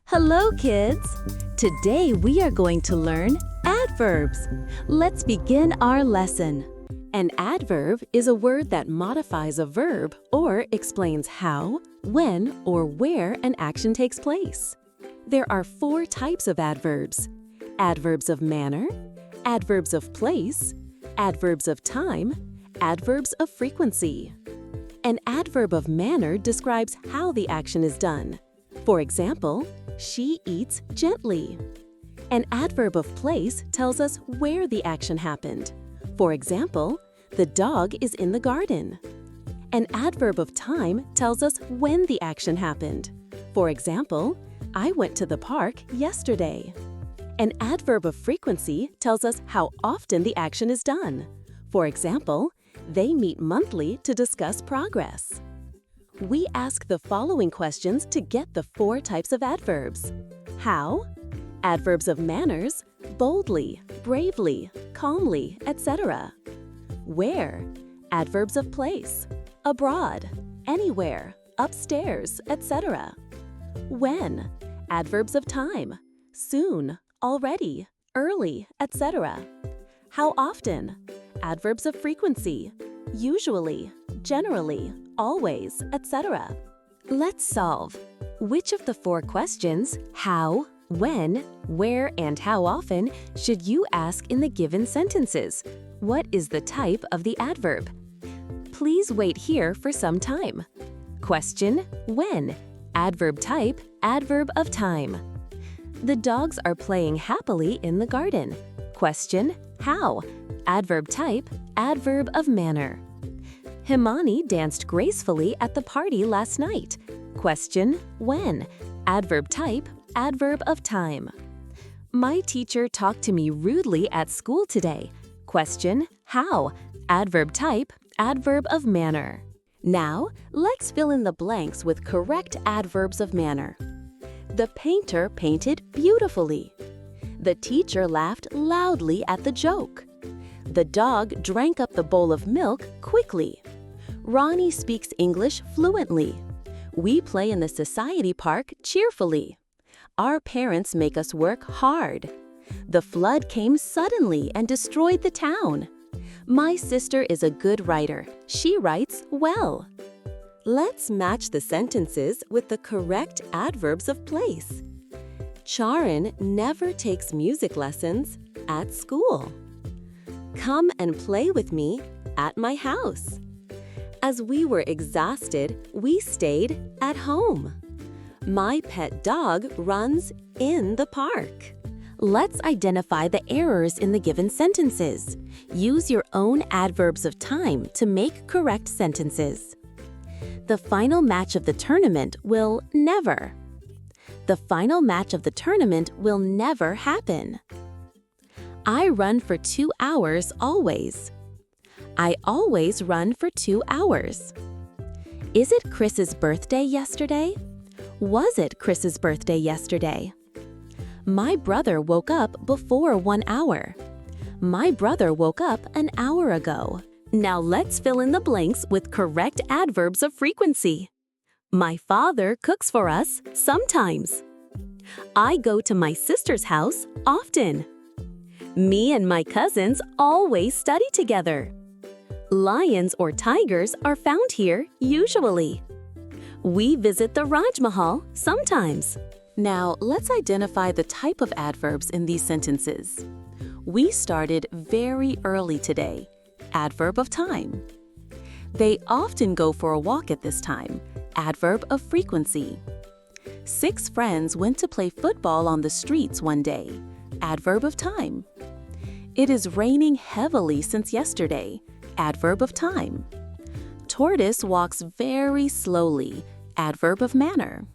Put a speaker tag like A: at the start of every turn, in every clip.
A: Hello, kids! Today we are going to learn adverbs. Let's begin our lesson. An adverb is a word that modifies a verb or explains how, when, or where an action takes place. There are 4 types of adverbs: adverbs of manner, adverbs of place, adverbs of time, adverbs of frequency. An adverb of manner describes how the action is done. For example, she eats gently. An adverb of place tells us where the action happened. For example, the dog is in the garden. An adverb of time tells us when the action happened. For example, I went to the park yesterday. An adverb of frequency tells us how often the action is done. For example, they meet monthly to discuss progress. We ask the following questions to get the 4 types of adverbs. How? Adverbs of manners: boldly, bravely, calmly, etc. Where? Adverbs of place: abroad, anywhere, upstairs, etc. When? Adverbs of time: soon, already, early, etc. How often? Adverbs of frequency: usually, generally, always, etc. Let's solve. Which of the 4 questions, how, when, where, and how often, should you ask in the given sentences? What is the type of the adverb? Please wait here for some time. Question: when? Adverb type: adverb of time. The dogs are playing happily in the garden. Question: how? Adverb type: adverb of manner. Himani danced gracefully at the party last night. Question: when? Adverb type: adverb of time. My teacher talked to me rudely at school today. Question: how? Adverb type: adverb of manner. Now, let's fill in the blanks with correct adverbs of manner. The painter painted beautifully. The teacher laughed loudly at the joke. The dog drank up the bowl of milk quickly. Ronnie speaks English fluently. We play in the society park cheerfully. Our parents make us work hard. The flood came suddenly and destroyed the town. My sister is a good writer. She writes well. Let's match the sentences with the correct adverbs of place. Charan never takes music lessons at school. Come and play with me at my house. As we were exhausted, we stayed at home. My pet dog runs in the park. Let's identify the errors in the given sentences. Use your own adverbs of time to make correct sentences. The final match of the tournament will never. The final match of the tournament will never happen. I run for 2 hours always. I always run for 2 hours. Is it Chris's birthday yesterday? Was it Chris's birthday yesterday? My brother woke up before 1 hour. My brother woke up an hour ago. Now let's fill in the blanks with correct adverbs of frequency. My father cooks for us sometimes. I go to my sister's house often. Me and my cousins always study together. Lions or tigers are found here usually. We visit the Raj Mahal sometimes. Now, let's identify the type of adverbs in these sentences. We started very early today. Adverb of time. They often go for a walk at this time. Adverb of frequency. 6 friends went to play football on the streets one day. Adverb of time. It is raining heavily since yesterday. Adverb of time. Tortoise walks very slowly. Adverb of manner.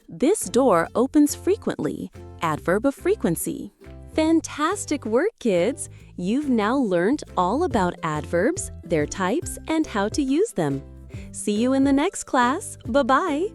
A: This door opens frequently. Adverb of frequency. Fantastic work, kids! You've now learned all about adverbs, their types, and how to use them. See you in the next class. Bye-bye!